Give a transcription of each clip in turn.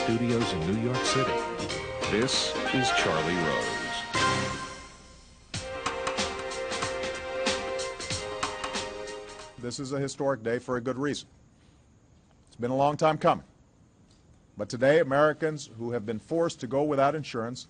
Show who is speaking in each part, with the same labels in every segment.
Speaker 1: studios in New York City, this is Charlie Rose.
Speaker 2: This is a historic day for a good reason. It's been a long time coming. But today, Americans who have been forced to go without insurance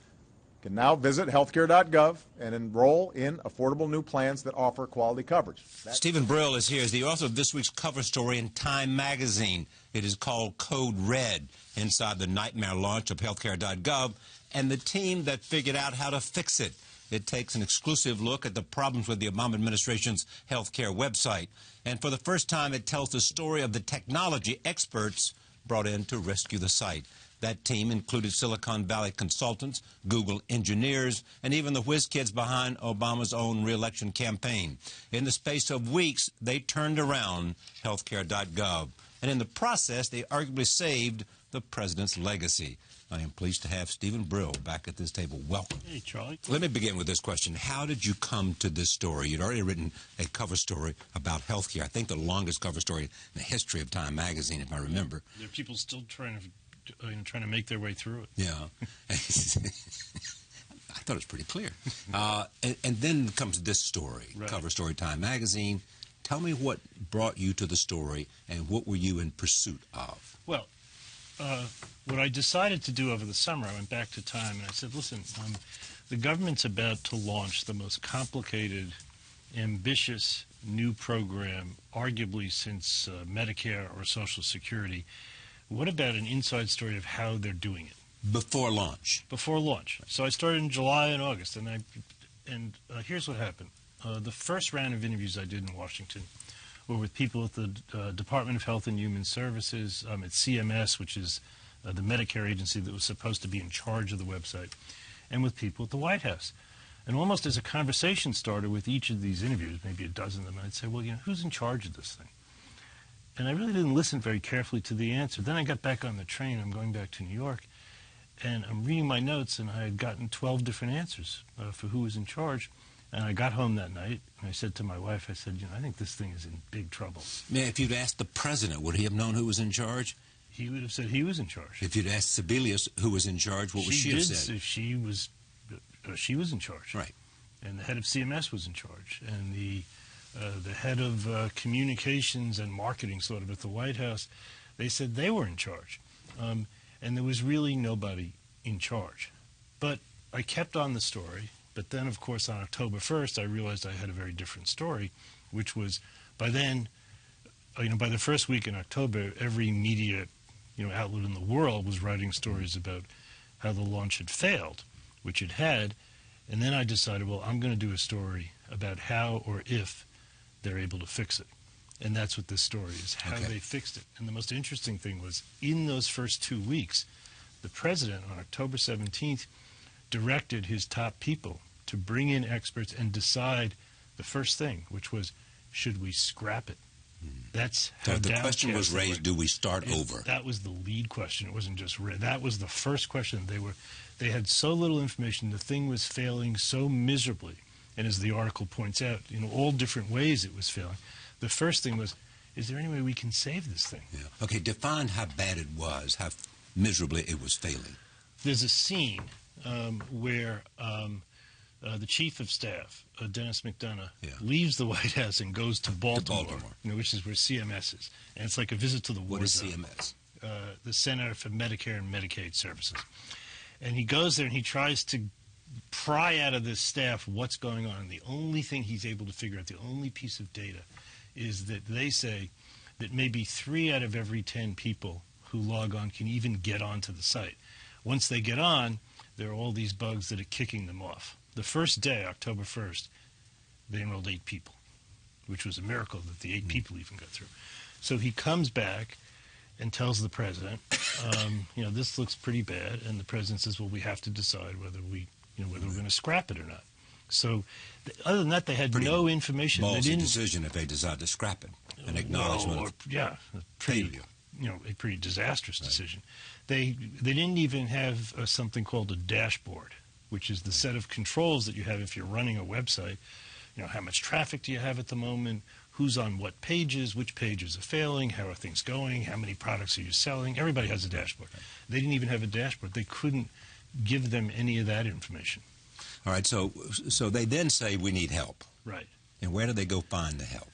Speaker 2: can now visit healthcare.gov and enroll in affordable new plans that offer quality coverage.
Speaker 3: Steven Brill is here as the author of this week's cover story in Time magazine. It is called Code Red, inside the nightmare launch of healthcare.gov and the team that figured out how to fix it. It takes an exclusive look at the problems with the Obama administration's healthcare website. And for the first time, it tells the story of the technology experts brought in to rescue the site. That team included Silicon Valley consultants, Google engineers, and even the whiz kids behind Obama's own re-election campaign. In the space of weeks, they turned around healthcare.gov. And in the process, they arguably saved the president's legacy. I am pleased to have Steven Brill back at this table. Welcome.
Speaker 4: Hey, Charlie.
Speaker 3: Let me begin with this question. How did you come to this story? You'd already written a cover story about healthcare. I think the longest cover story in the history of Time magazine, if I remember.
Speaker 4: There are people still trying to make their way through it.
Speaker 3: Yeah. I thought it was pretty clear. And then comes this story, right. Cover story, Time magazine. Tell me what brought you to the story and what were you in pursuit of?
Speaker 4: Well, what I decided to do over the summer, I went back to Time and I said, listen, the government's about to launch the most complicated, ambitious new program, arguably since Medicare or Social Security. What about an inside story of how they're doing it?
Speaker 3: Before launch. Before launch.
Speaker 4: So I started in July and August, and here's what happened. The first round of interviews I did in Washington were with people at the Department of Health and Human Services, at CMS, which is the Medicare agency that was supposed to be in charge of the website, and with people at the White House. And almost as a conversation starter with each of these interviews, maybe a dozen of them, I'd say, well, who's in charge of this thing? And I really didn't listen very carefully to the answer. Then I got back on the train. I'm going back to New York, and I'm reading my notes, and I had gotten 12 different answers for who was in charge. And I got home that night, and I said to my wife, I said, I think this thing is in big trouble.
Speaker 3: Man, if you'd asked the president, would he have known who was in charge?
Speaker 4: He would have said he was in charge.
Speaker 3: If you'd asked Sebelius who was in charge, what would she have said?
Speaker 4: She was in charge.
Speaker 3: Right.
Speaker 4: And the head of CMS was in charge. And the head of communications and marketing sort of at the White House, they said they were in charge. And there was really nobody in charge. But I kept on the story. But then, of course, on October 1st, I realized I had a very different story, which was by then, by the first week in October, every media, outlet in the world was writing stories about how the launch had failed, which it had. And then I decided, well, I'm going to do a story about how or if they're able to fix it. And that's what this story is, how they fixed it. And the most interesting thing was, in those first 2 weeks, the president, on October 17th, directed his top people to bring in experts and decide the first thing, which was, should we scrap it? That's how
Speaker 3: the question was raised, do we start over?
Speaker 4: That was the lead question. It wasn't just that was the first question. They had so little information. The thing was failing so miserably. And as the article points out, all different ways it was failing. The first thing was, is there any way we can save this thing?
Speaker 3: Yeah. Okay, define how bad it was, how miserably it was failing.
Speaker 4: There's a scene where the chief of staff, Dennis McDonough, leaves the White House and goes to Baltimore, which is where CMS is. And it's like a visit to the war zone.
Speaker 3: What is CMS?
Speaker 4: The Center for Medicare and Medicaid Services. And he goes there and he tries to pry out of this staff what's going on. And the only thing he's able to figure out, the only piece of data, is that they say that maybe 3 out of every 10 people who log on can even get onto the site. Once they get on, there are all these bugs that are kicking them off. The first day, October 1st, they enrolled 8 people, which was a miracle that the 8 people even got through. So he comes back and tells the president, this looks pretty bad. And the president says, well, we have to decide whether we're going to scrap it or not. So other than that, they had no information.
Speaker 3: Ballsy decision if they decide to scrap it. An acknowledgement of failure.
Speaker 4: A pretty disastrous decision. They didn't even have something called a dashboard, which is the set of controls that you have if you're running a website how much traffic do you have at the moment, who's on what pages, which pages are failing, how are things going, how many products are you selling. Everybody has a dashboard. They didn't even have a dashboard. They couldn't give them any of that information.
Speaker 3: All right, so they then say we need help.
Speaker 4: Right.
Speaker 3: And where do they go find the help?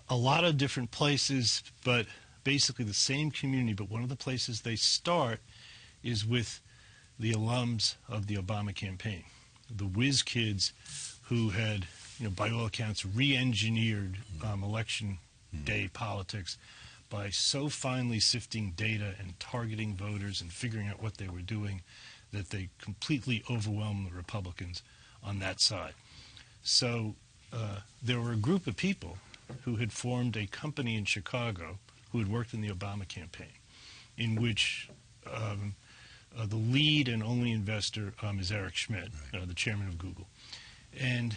Speaker 4: A lot of different places, but basically the same community. But one of the places they start is with the alums of the Obama campaign, the whiz kids who had, by all accounts, re-engineered election day politics by so finely sifting data and targeting voters and figuring out what they were doing that they completely overwhelmed the Republicans on that side. So there were a group of people who had formed a company in Chicago who had worked in the Obama campaign, in which the lead and only investor is Eric Schmidt, the chairman of Google. And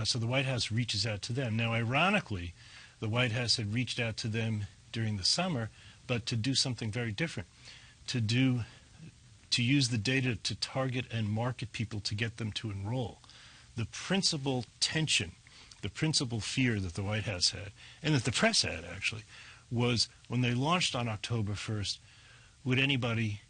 Speaker 4: so the White House reaches out to them. Now, ironically, the White House had reached out to them during the summer, but to do something very different, to use the data to target and market people to get them to enroll. The principal tension, the principal fear that the White House had, and that the press had actually, was when they launched on October 1st, would anybody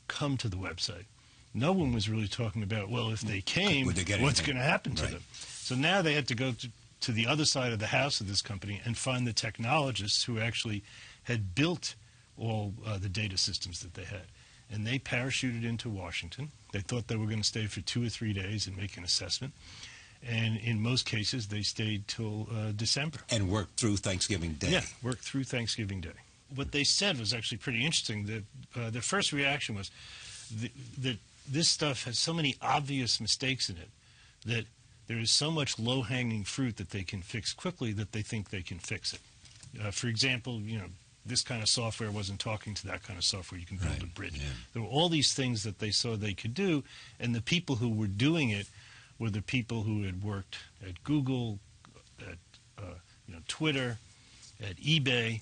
Speaker 4: come to the website? No one was really talking about, well, if they came, what's going to happen to them? So now they had to go to the other side of the house of this company and find the technologists who actually had built all the data systems that they had. And they parachuted into Washington. They thought they were going to stay for 2 or 3 days and make an assessment. And in most cases, they stayed till December.
Speaker 3: And worked through Thanksgiving Day.
Speaker 4: Yeah, worked through Thanksgiving Day. What they said was actually pretty interesting. That their first reaction was that this stuff has so many obvious mistakes in it that there is so much low-hanging fruit that they can fix quickly that they think they can fix it. For example, this kind of software wasn't talking to that kind of software. You can build a bridge. Yeah. There were all these things that they saw they could do, and the people who were doing it were the people who had worked at Google, at Twitter, at eBay,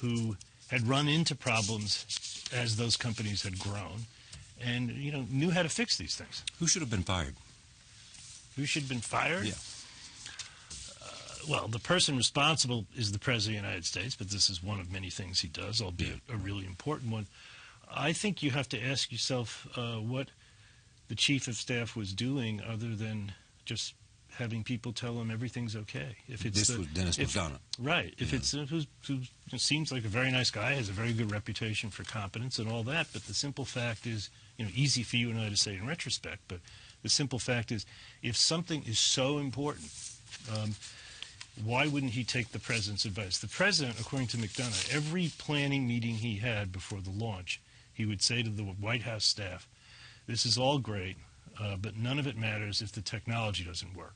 Speaker 4: who had run into problems as those companies had grown, and knew how to fix these things.
Speaker 3: Who should have been fired?
Speaker 4: Who should have been fired?
Speaker 3: Yeah.
Speaker 4: Well, the person responsible is the President of the United States, but this is one of many things he does, albeit a really important one. I think you have to ask yourself what the Chief of Staff was doing other than just having people tell him everything's okay. If it's
Speaker 3: this was Dennis McDonough.
Speaker 4: Right. If it's who seems like a very nice guy, has a very good reputation for competence and all that, but the simple fact is, easy for you and I to say in retrospect, but the simple fact is, if something is so important, why wouldn't he take the President's advice? The President, according to McDonough, every planning meeting he had before the launch, he would say to the White House staff, this is all great, but none of it matters if the technology doesn't work.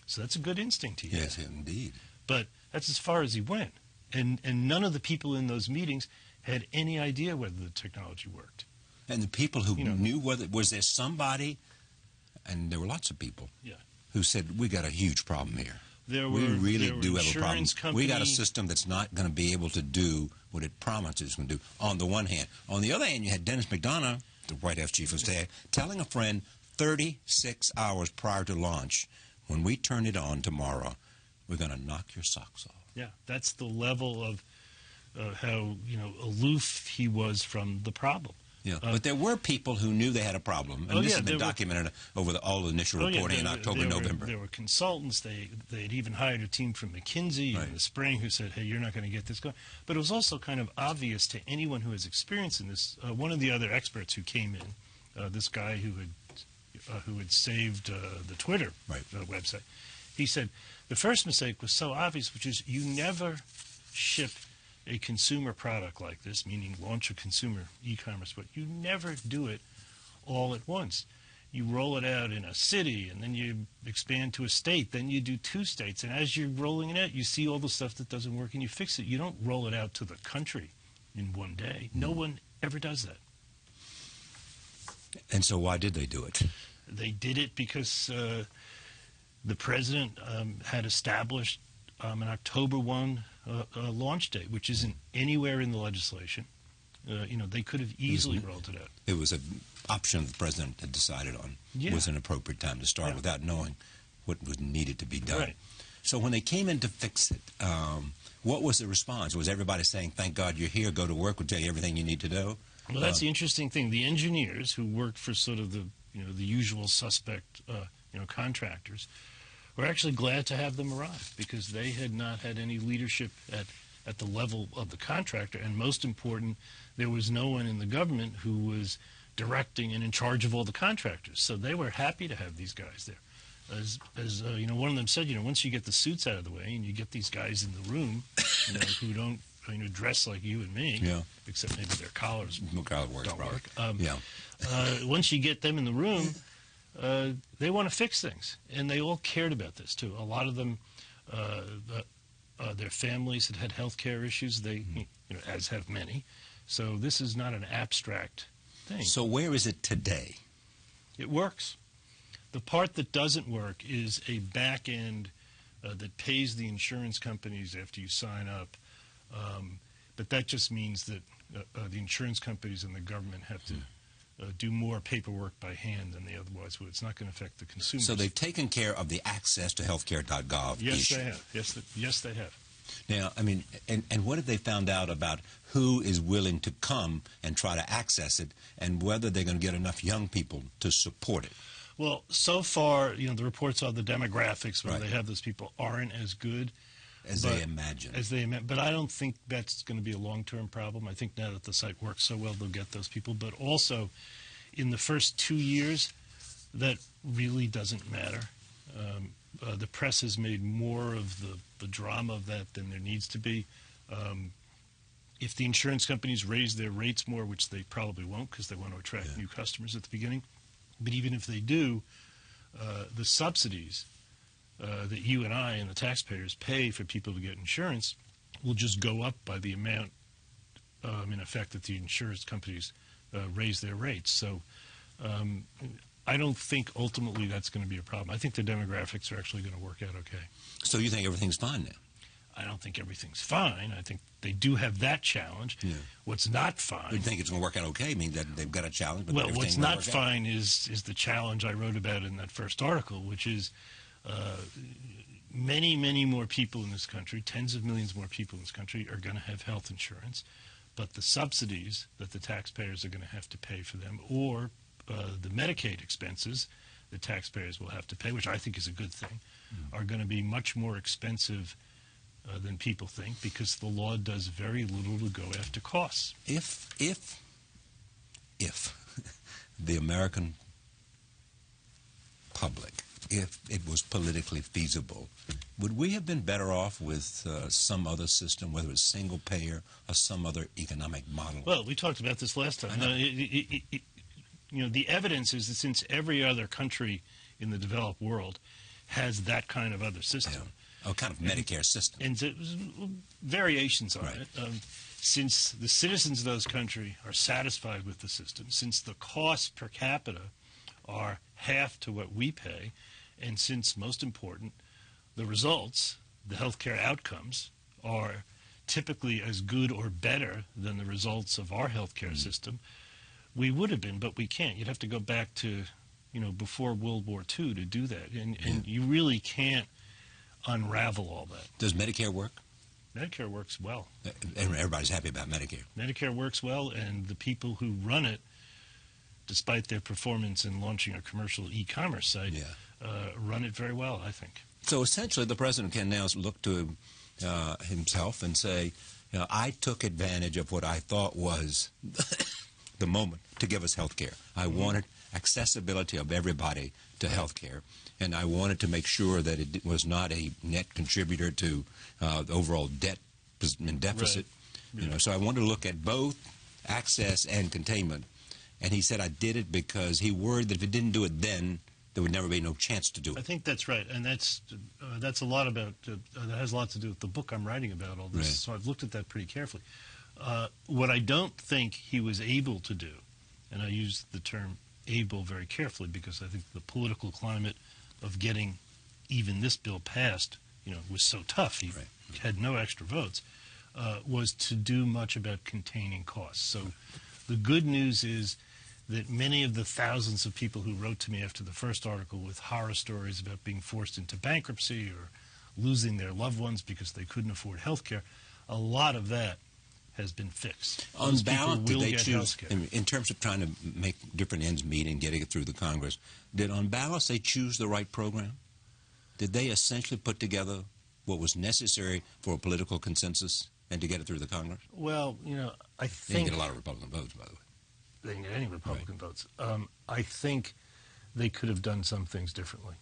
Speaker 4: So that's a good instinct he had.
Speaker 3: Yes, indeed.
Speaker 4: But that's as far as he went. And none of the people in those meetings had any idea whether the technology worked.
Speaker 3: And the people who knew whether, was there somebody, and there were lots of people, who said, we got a huge problem here. We really do have a problem. We got a system that's not going to be able to do what it promises it's going to do, on the one hand. On the other hand, you had Dennis McDonough, the White House Chief of Staff, telling a friend 36 hours prior to launch, when we turn it on tomorrow, we're going to knock your socks off.
Speaker 4: Yeah, that's the level of how aloof he was from the problem.
Speaker 3: Yeah, but there were people who knew they had a problem, and this has been documented over all the initial reporting in October, November.
Speaker 4: There were consultants. They had even hired a team from McKinsey in the spring who said, hey, you're not going to get this going. But it was also kind of obvious to anyone who has experience in this. One of the other experts who came in, this guy who had saved the Twitter website, he said, the first mistake was so obvious, which is you never ship a consumer product like this, meaning launch a consumer e-commerce, but you never do it all at once. You roll it out in a city, and then you expand to a state, then you do 2 states, and as you're rolling it out, you see all the stuff that doesn't work, and you fix it. You don't roll it out to the country in one day. No one ever does that.
Speaker 3: And so why did they do it?
Speaker 4: They did it because the President had established an October 1 launch date, which isn't anywhere in the legislation. They could have easily rolled it out.
Speaker 3: It was an option the President had decided on. Was an appropriate time to start without knowing what was needed to be done.
Speaker 4: Right.
Speaker 3: So when they came in to fix it, what was the response? Was everybody saying, thank God you're here, go to work, we'll tell you everything you need to know?
Speaker 4: Well, that's the interesting thing. The engineers who worked for sort of the usual suspect contractors were actually glad to have them arrive, because they had not had any leadership at the level of the contractor, and most important, there was no one in the government who was directing and in charge of all the contractors. So they were happy to have these guys there. As one of them said, once you get the suits out of the way and you get these guys in the room, who don't dress like you and me, except maybe their collars
Speaker 3: Collar works,
Speaker 4: don't work.
Speaker 3: Yeah.
Speaker 4: Once you get them in the room, they want to fix things, and they all cared about this too. A lot of them, their families had health care issues. They, as have many. So this is not an abstract thing.
Speaker 3: So where is it today?
Speaker 4: It works. The part that doesn't work is a back end that pays the insurance companies after you sign up. But that just means that the insurance companies and the government have to do more paperwork by hand than they otherwise would. It's not going to affect the consumers.
Speaker 3: So they've taken care of the access to healthcare.gov
Speaker 4: Yes,
Speaker 3: issue.
Speaker 4: they have. Yes, they have.
Speaker 3: Now, I mean, and what have they found out about who is willing to come and try to access it, and whether they're going to get enough young people to support it?
Speaker 4: Well, so far, the reports are the demographics where
Speaker 3: Right.
Speaker 4: they have those people aren't as good
Speaker 3: As they imagine.
Speaker 4: But I don't think that's going to be a long-term problem. I think now that the site works so well, they'll get those people. But also, in the first 2 years, that really doesn't matter. The press has made more of the drama of that than there needs to be. If the insurance companies raise their rates more, which they probably won't because they want to attract new customers at the beginning, but even if they do, the subsidies that you and I and the taxpayers pay for people to get insurance will just go up by the amount, in effect, that the insurance companies raise their rates. So I don't think ultimately that's going to be a problem. I think the demographics are actually going to work out okay.
Speaker 3: So you think everything's fine now?
Speaker 4: I don't think everything's fine. I think they do have that challenge.
Speaker 3: Yeah.
Speaker 4: What's not fine...
Speaker 3: You think it's going to work out okay? I mean, that they've got a challenge, but
Speaker 4: Well,
Speaker 3: everything
Speaker 4: what's
Speaker 3: will
Speaker 4: not
Speaker 3: work out.
Speaker 4: fine is the challenge I wrote about in that first article, which is many, many more people in this country, tens of millions more people in this country, are going to have health insurance, but the subsidies that the taxpayers are going to have to pay for them, or the Medicaid expenses the taxpayers will have to pay, which I think is a good thing, are going to be much more expensive than people think, because the law does very little to go after costs.
Speaker 3: If the American public, if it was politically feasible, would we have been better off with some other system, whether it's single payer or some other economic model?
Speaker 4: Well, we talked about this last time. The evidence is that since every other country in the developed world has that kind of other system,
Speaker 3: a kind of Medicare system,
Speaker 4: and variations on
Speaker 3: Right.
Speaker 4: it, since the citizens of those countries are satisfied with the system, since the costs per capita are half to what we pay, and since, most important, the results, the healthcare outcomes, are typically as good or better than the results of our healthcare system, we would have been, but we can't. You'd have to go back to, before World War II to do that, and you really can't unravel all that.
Speaker 3: Does Medicare work?
Speaker 4: Medicare works well.
Speaker 3: Everybody's happy about Medicare.
Speaker 4: Medicare works well, and the people who run it, despite their performance in launching a commercial e-commerce site, run it very well, I think.
Speaker 3: So essentially, the president can now look to himself and say, I took advantage of what I thought was the moment to give us health care. I wanted accessibility of everybody to health care, and I wanted to make sure that it was not a net contributor to the overall debt and deficit.
Speaker 4: Right.
Speaker 3: So I wanted to look at both access and containment. And he said I did it because he worried that if he didn't do it then, there would never be no chance to do it.
Speaker 4: I think that's right, and that's a lot about that has a lot to do with the book I'm writing about all this.
Speaker 3: Right.
Speaker 4: So I've looked at that pretty carefully. What I don't think he was able to do, and I use the term able very carefully because I think the political climate of getting even this bill passed, was so tough. He had no extra votes. Was to do much about containing costs. So the good news is that many of the thousands of people who wrote to me after the first article with horror stories about being forced into bankruptcy or losing their loved ones because they couldn't afford health care, a lot of that has been fixed.
Speaker 3: On balance, did they choose, in terms of trying to make different ends meet and getting it through the Congress, did on balance they choose the right program? Did they essentially put together what was necessary for a political consensus and to get it through the Congress?
Speaker 4: Well, you know, I think...
Speaker 3: They didn't get a lot of Republican votes, by the way.
Speaker 4: They didn't get any Republican votes. I think they could have done some things differently.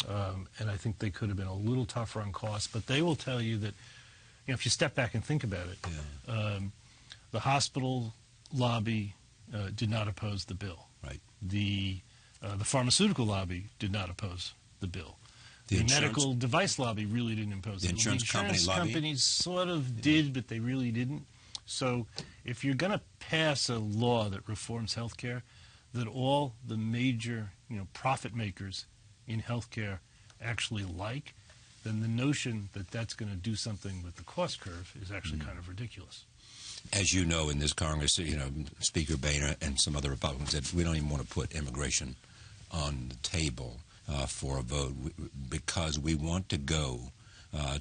Speaker 4: And I think they could have been a little tougher on costs, but they will tell you that, you know, if you step back and think about it, the hospital lobby did not oppose the bill.
Speaker 3: Right.
Speaker 4: The pharmaceutical lobby did not oppose the bill. The medical device lobby really didn't oppose it. The insurance companies sort of did, but they really didn't. So if you're going to pass a law that reforms health care, that all the major, you know, profit makers in health care actually like, then the notion that that's going to do something with the cost curve is actually kind of ridiculous.
Speaker 3: As you know, in this Congress, you know, Speaker Boehner and some other Republicans said we don't even want to put immigration on the table for a vote because we want to go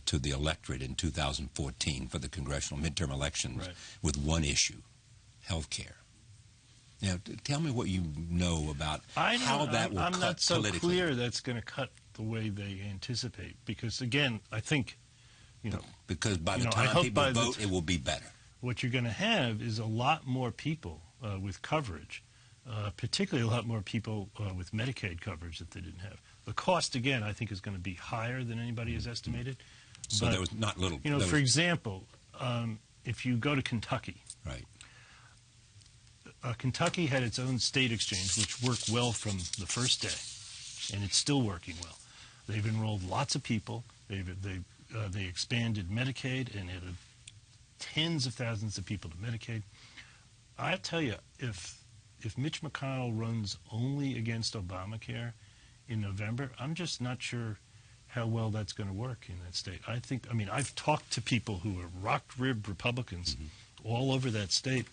Speaker 3: to the electorate in 2014 for the congressional midterm elections with one issue, health care. Now, tell me what you know about how that will cut politically. I'm not so clear that's going to cut the way they anticipate because, again, I think, you know... Because by the time people vote, it will be better. What you're going to have is a lot more people with coverage, particularly a lot more people with Medicaid coverage that they didn't have. The cost, again, I think is going to be higher than anybody has estimated. So but, there was not little... You know, for example, if you go to Kentucky... Right. Kentucky had its own state exchange, which worked well from the first day, and it's still working well. They've enrolled lots of people. They expanded Medicaid and added tens of thousands of people to Medicaid. I tell you, if Mitch McConnell runs only against Obamacare in November, I'm just not sure how well that's going to work in that state. I mean, I've talked to people who are rock-ribbed Republicans all over that state,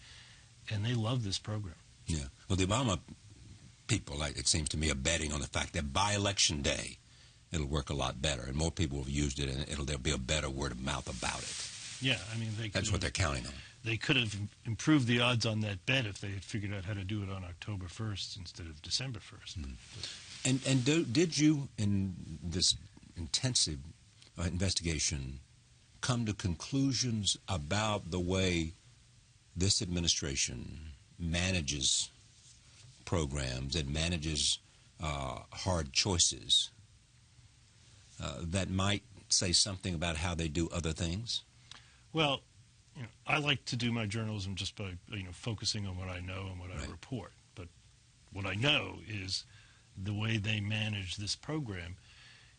Speaker 3: and they love this program. Yeah. Well, the Obama people, it seems to me, are betting on the fact that by Election Day, it'll work a lot better, and more people have used it, and there'll be a better word of mouth about it. Yeah, I mean, that's what they're counting on. They could have improved the odds on that bet if they had figured out how to do it on October 1st instead of December 1st. And did you, in this intensive investigation, come to conclusions about the way this administration manages programs and manages hard choices that might say something about how they do other things? Well, you know, I like to do my journalism just by, you know, focusing on what I know and what I report. But what I know is the way they manage this program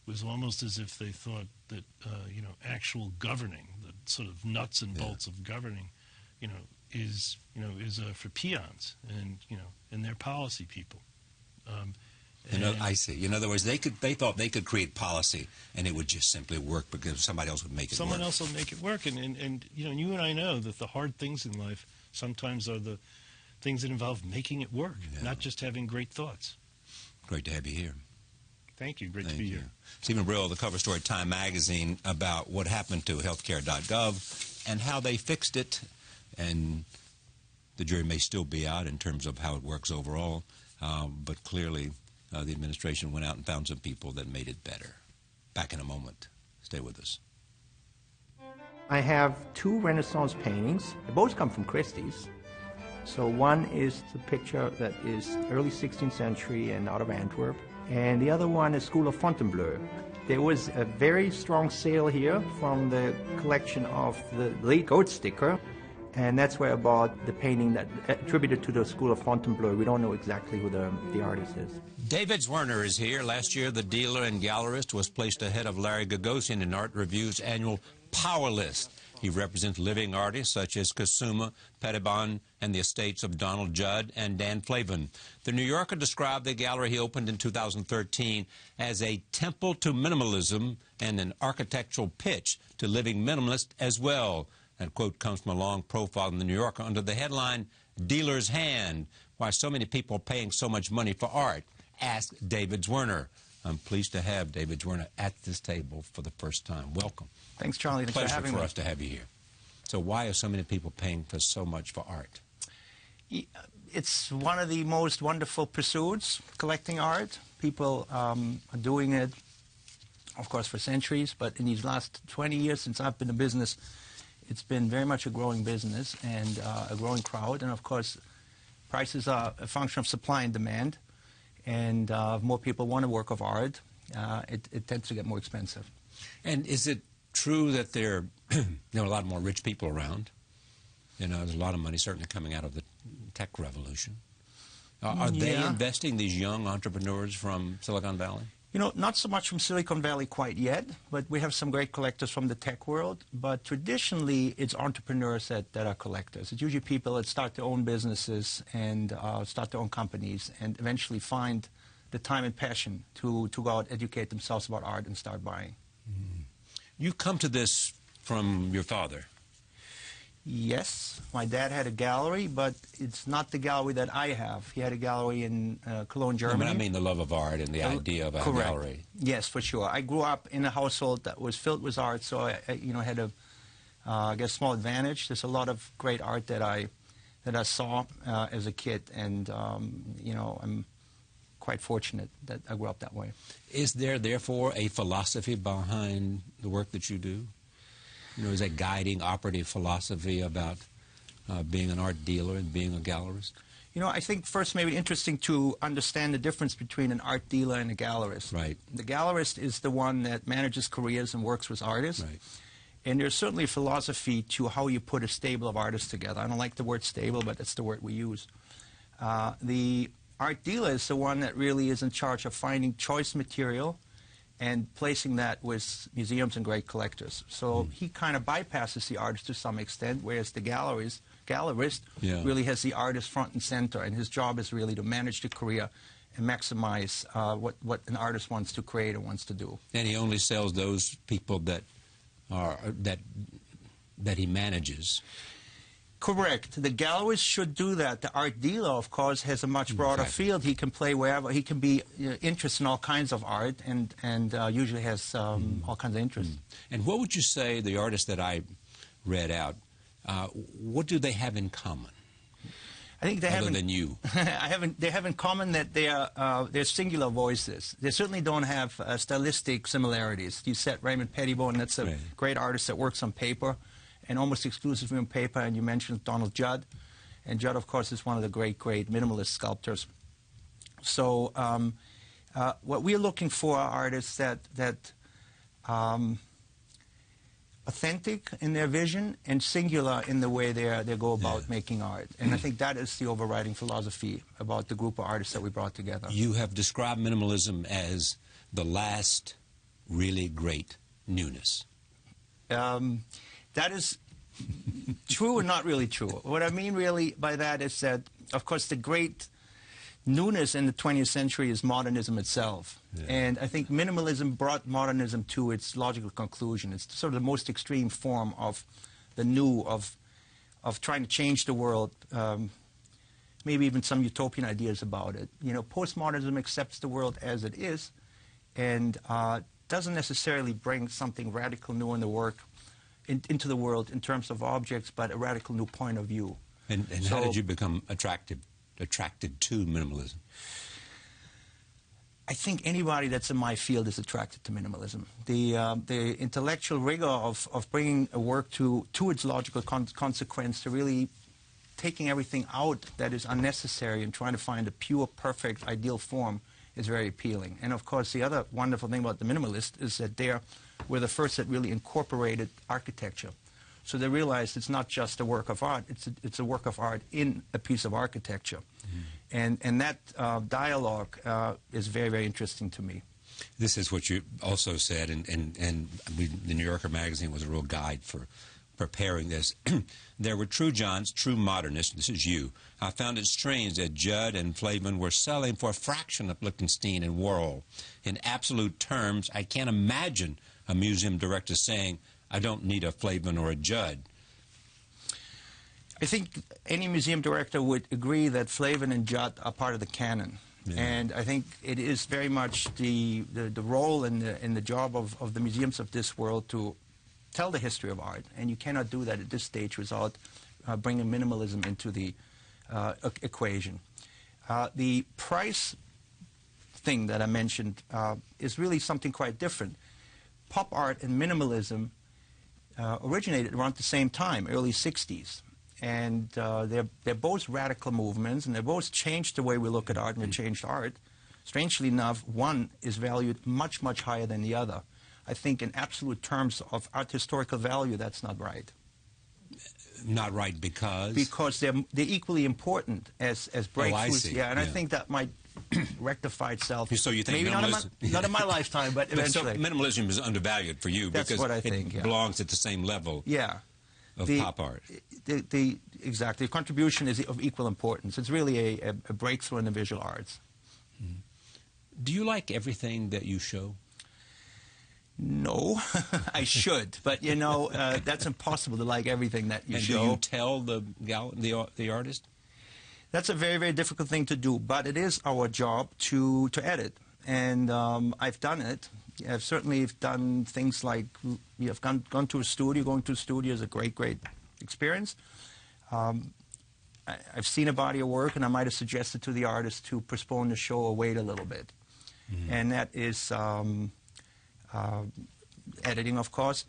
Speaker 3: was almost as if they thought that, you know, actual governing, the sort of nuts and bolts of governing, you know, is for peons and, you know, and their policy people. I see. In other words, they thought they could create policy and it would just simply work because somebody else would make it work. Someone else will make it work. And you know, you and I know that the hard things in life sometimes are the things that involve making it work, not just having great thoughts. Great to have you here. Thank you. Great to be here. Steven Brill, the cover story Time Magazine, about what happened to healthcare.gov and how they fixed it. And the jury may still be out in terms of how it works overall, but clearly the administration went out and found some people that made it better. Back in a moment. Stay with us.
Speaker 5: I have two Renaissance paintings. They both come from Christie's. So one is the picture that is early 16th century and out of Antwerp, and the other one is School of Fontainebleau. There was a very strong sale here from the collection of the late Goat Sticker, and that's where I bought the painting that attributed to the School of Fontainebleau. We don't know exactly who the artist is.
Speaker 3: David Zwirner is here. Last year, the dealer and gallerist was placed ahead of Larry Gagosian in Art Review's annual Power List. He represents living artists such as Kasuma, Pettibon, and the estates of Donald Judd and Dan Flavin. The New Yorker described the gallery he opened in 2013 as a temple to minimalism and an architectural pitch to living minimalists as well. That quote comes from a long profile in the New Yorker under the headline, dealer's hand. Why so many people are paying so much money for art? Ask David Zwirner. I'm pleased to have David Zwirner at this table for the first time. Welcome.
Speaker 5: Thanks, Charlie. Thanks for
Speaker 3: Pleasure
Speaker 5: having
Speaker 3: for
Speaker 5: me.
Speaker 3: us to have you here. So why are so many people paying for so much for art?
Speaker 5: It's one of the most wonderful pursuits, collecting art. People are doing it, of course, for centuries, but in these last 20 years since I've been in business, it's been very much a growing business and a growing crowd. And, of course, prices are a function of supply and demand. And more people want a work of art, it tends to get more expensive.
Speaker 3: And is it true that there are a lot more rich people around? You know, there's a lot of money certainly coming out of the tech revolution. Are they investing, these young entrepreneurs from Silicon Valley?
Speaker 5: You know, not so much from Silicon Valley quite yet, but we have some great collectors from the tech world. But traditionally, it's entrepreneurs that are collectors. It's usually people that start their own businesses and start their own companies and eventually find the time and passion to go out, educate themselves about art and start buying.
Speaker 3: You come to this from your father.
Speaker 5: Yes, my dad had a gallery, but it's not the gallery that I have. He had a gallery in Cologne, Germany.
Speaker 3: No, but I mean the love of art and the idea of a
Speaker 5: Correct.
Speaker 3: gallery.
Speaker 5: Yes, for sure. I grew up in a household that was filled with art, so I had a, I guess, small advantage. There's a lot of great art that I saw as a kid, and you know, I'm quite fortunate that I grew up that way.
Speaker 3: Is there, therefore, a philosophy behind the work that you do? You know, is that guiding operative philosophy about being an art dealer and being a gallerist?
Speaker 5: You know, I think first maybe interesting to understand the difference between an art dealer and a gallerist.
Speaker 3: Right.
Speaker 5: The gallerist is the one that manages careers and works with artists.
Speaker 3: Right.
Speaker 5: And there's certainly a philosophy to how you put a stable of artists together. I don't like the word stable, but that's the word we use. The art dealer is the one that really is in charge of finding choice material and placing that with museums and great collectors. So he kind of bypasses the artist to some extent, whereas the gallerist really has the artist front and center, and his job is really to manage the career and maximize what an artist wants to create and wants to do.
Speaker 3: And he only sells those people that he manages.
Speaker 5: Correct. The gallerist should do that. The art dealer, of course, has a much broader field. He can play wherever. He can be interested in all kinds of art, and usually has all kinds of interests.
Speaker 3: And what would you say the artists that I read out, what do they have in common?
Speaker 5: I think they
Speaker 3: other than you.
Speaker 5: They have in common that they're singular voices. They certainly don't have stylistic similarities. You said Raymond Pettibone, that's a great artist that works on paper, and almost exclusively on paper, and you mentioned Donald Judd. And Judd, of course, is one of the great minimalist sculptors. So what we're looking for are artists that authentic in their vision and singular in the way they go about making art. And I think that is the overriding philosophy about the group of artists that we brought together.
Speaker 3: You have described minimalism as the last really great newness.
Speaker 5: That is true and not really true. What I mean really by that is that, of course, the great newness in the 20th century is modernism itself. And I think minimalism brought modernism to its logical conclusion. It's sort of the most extreme form of the new, of trying to change the world, maybe even some utopian ideas about it. You know, postmodernism accepts the world as it is and doesn't necessarily bring something radical new in the work into the world in terms of objects, but a radical new point of view.
Speaker 3: And so, how did you become attracted to minimalism?
Speaker 5: I think anybody that's in my field is attracted to minimalism. The intellectual rigor of bringing a work to its logical consequence, to really taking everything out that is unnecessary and trying to find a pure, perfect, ideal form is very appealing. And of course, the other wonderful thing about the minimalist is that they were the first that really incorporated architecture. So they realized it's not just a work of art, it's a work of art in a piece of architecture. And that dialogue is very, very interesting to me.
Speaker 3: This is what you also said, and the New Yorker magazine was a real guide for preparing this. There were true Johns, true modernists. This is you. I found it strange that Judd and Flavin were selling for a fraction of Lichtenstein and Worrell. In absolute terms, I can't imagine a museum director saying, I don't need a Flavin or a Judd.
Speaker 5: I think any museum director would agree that Flavin and Judd are part of the canon. Yeah. And I think it is very much the role and the job of the museums of this world to tell the history of art. And you cannot do that at this stage without bringing minimalism into the equation. The price thing that I mentioned is really something quite different. Pop art and minimalism originated around the same time, early 60s. And they're both radical movements, and they both changed the way we look at art, and they changed art. Strangely enough, one is valued much, much higher than the other. I think in absolute terms of art historical value, that's not right.
Speaker 3: Not right because?
Speaker 5: Because they're equally important as breakthroughs.
Speaker 3: Oh, I see.
Speaker 5: Yeah, and I think that might rectify itself.
Speaker 3: So you think
Speaker 5: maybe not in my lifetime, but eventually.
Speaker 3: So minimalism is undervalued for you
Speaker 5: that's
Speaker 3: because
Speaker 5: what I think,
Speaker 3: it belongs at the same level of pop art.
Speaker 5: Exactly. The contribution is of equal importance. It's really a breakthrough in the visual arts.
Speaker 3: Mm-hmm. Do you like everything that you show?
Speaker 5: No, I should, but you know that's impossible to like everything that you show.
Speaker 3: And do you tell the artist?
Speaker 5: That's a very, very difficult thing to do, but it is our job to edit, and I've done it. I've certainly done things like I've gone to a studio. Going to a studio is a great, great experience. I've seen a body of work, and I might have suggested to the artist to postpone the show or wait a little bit, and that is. Editing, of course.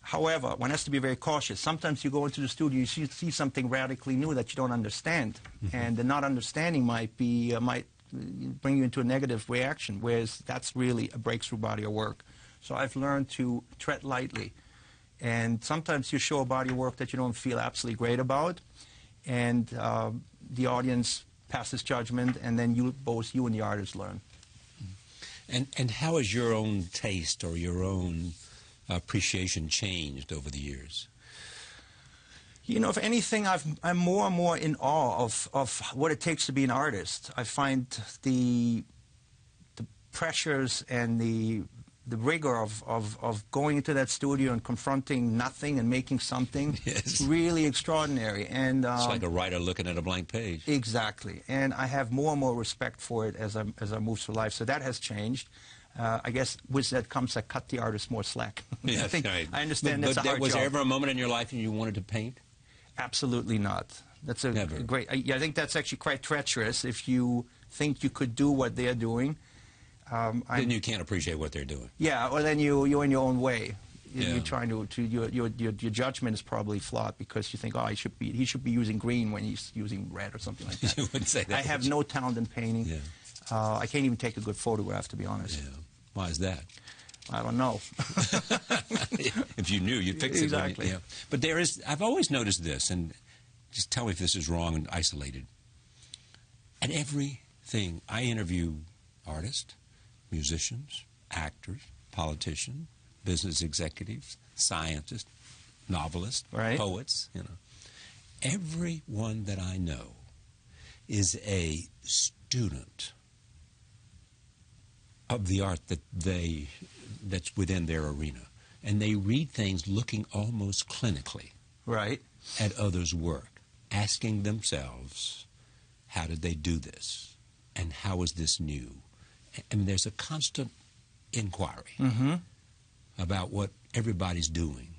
Speaker 5: However, one has to be very cautious. Sometimes you go into the studio, you see something radically new that you don't understand, and the not understanding might bring you into a negative reaction, whereas that's really a breakthrough body of work. So I've learned to tread lightly, and sometimes you show a body of work that you don't feel absolutely great about, and the audience passes judgment, and then both you and the artist learn.
Speaker 3: And how has your own taste or your own appreciation changed over the years?
Speaker 5: You know, if anything, I'm more and more in awe of what it takes to be an artist. I find the pressures and the rigor of going into that studio and confronting nothing and making something really extraordinary. And
Speaker 3: it's like a writer looking at a blank page.
Speaker 5: Exactly. And I have more and more respect for it as I move through life. So that has changed. I guess with that comes I cut the artist more slack.
Speaker 3: Yes,
Speaker 5: I think
Speaker 3: right.
Speaker 5: I understand that's a hard
Speaker 3: was
Speaker 5: job.
Speaker 3: there ever a moment in your life when you wanted to paint?
Speaker 5: Absolutely not. That's a
Speaker 3: Never.
Speaker 5: great. I think that's actually quite treacherous if you think you could do what they're doing.
Speaker 3: Then you can't appreciate what they're doing.
Speaker 5: Yeah, or then you're in your own way.
Speaker 3: Yeah.
Speaker 5: You're trying your judgment is probably flawed because you think, oh, he should be using green when he's using red or something like that.
Speaker 3: You wouldn't say that.
Speaker 5: I have no talent in painting.
Speaker 3: Yeah.
Speaker 5: I can't even take a good photograph, to be honest.
Speaker 3: Yeah. Why is that?
Speaker 5: I don't know.
Speaker 3: If you knew, you'd fix it.
Speaker 5: Exactly.
Speaker 3: Yeah. But I've always noticed this, and just tell me if this is wrong and isolated. At everything, I interview artists, musicians, actors, politicians, business executives, scientists, novelists, poets, Everyone that I know is a student of the art that's within their arena. And they read things looking almost clinically at others' work, asking themselves, how did they do this? And how is this new? And there's a constant inquiry about what everybody's doing,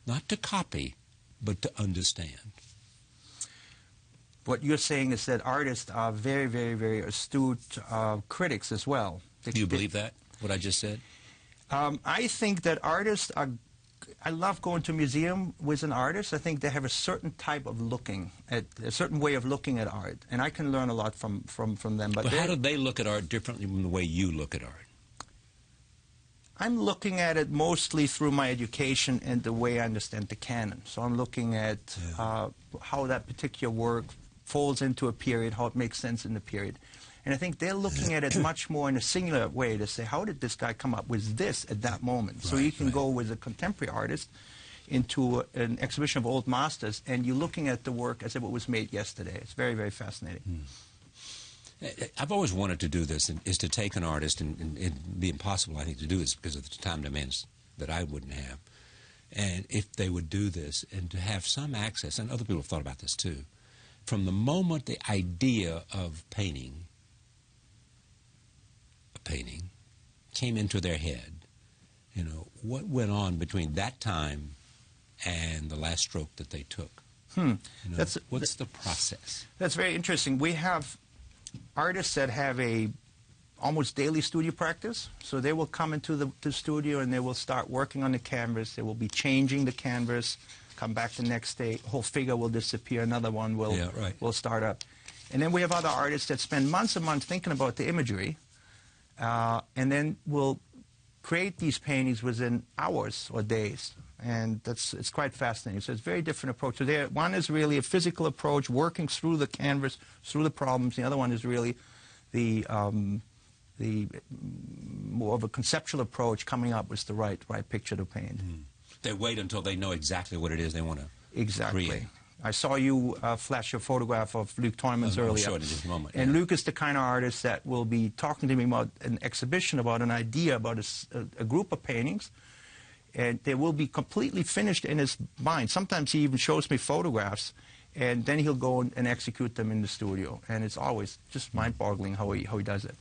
Speaker 3: not to copy, but to understand.
Speaker 5: What you're saying is that artists are very, very, very astute critics as well.
Speaker 3: Do you believe that, what I just said?
Speaker 5: I think that artists are... I love going to a museum with an artist. I think they have a certain type of a certain way of looking at art, and I can learn a lot from them. But
Speaker 3: how do they look at art differently from the way you look at art?
Speaker 5: I'm looking at it mostly through my education and the way I understand the canon. So I'm looking at how that particular work falls into a period, how it makes sense in the period. And I think they're looking at it much more in a singular way to say, how did this guy come up with this at that moment? So you can go with a contemporary artist into an exhibition of old masters, and you're looking at the work as if it was made yesterday. It's very, very fascinating.
Speaker 3: I've always wanted to do this, is to take an artist, and it'd be impossible, I think, to do this because of the time demands that I wouldn't have, And if they would do this and to have some access, and other people have thought about this too, from the moment the idea of painting a painting came into their head, you know, what went on between that time and the last stroke that they took? You know, what's the process?
Speaker 5: That's very interesting. We have artists that have a almost daily studio practice. So they will come into the studio and they will start working on the canvas. They will be changing the canvas, come back the next day, whole figure will disappear, another one will start up. And then we have other artists that spend months and months thinking about the imagery, and then will create these paintings within hours or days. And it's quite fascinating. So it's a very different approach. So one is really a physical approach, working through the canvas, through the problems. The other one is really the more of a conceptual approach, coming up with the right picture to paint.
Speaker 3: They wait until they know exactly what it is they want to create.
Speaker 5: I saw you flash your photograph of Luc Tuymans earlier.
Speaker 3: I'll show it in just a moment.
Speaker 5: And Luc is the kind of artist that will be talking to me about an exhibition, about an idea, about a group of paintings. And they will be completely finished in his mind. Sometimes he even shows me photographs, and then he'll go and execute them in the studio. And it's always just mind-boggling how he does it.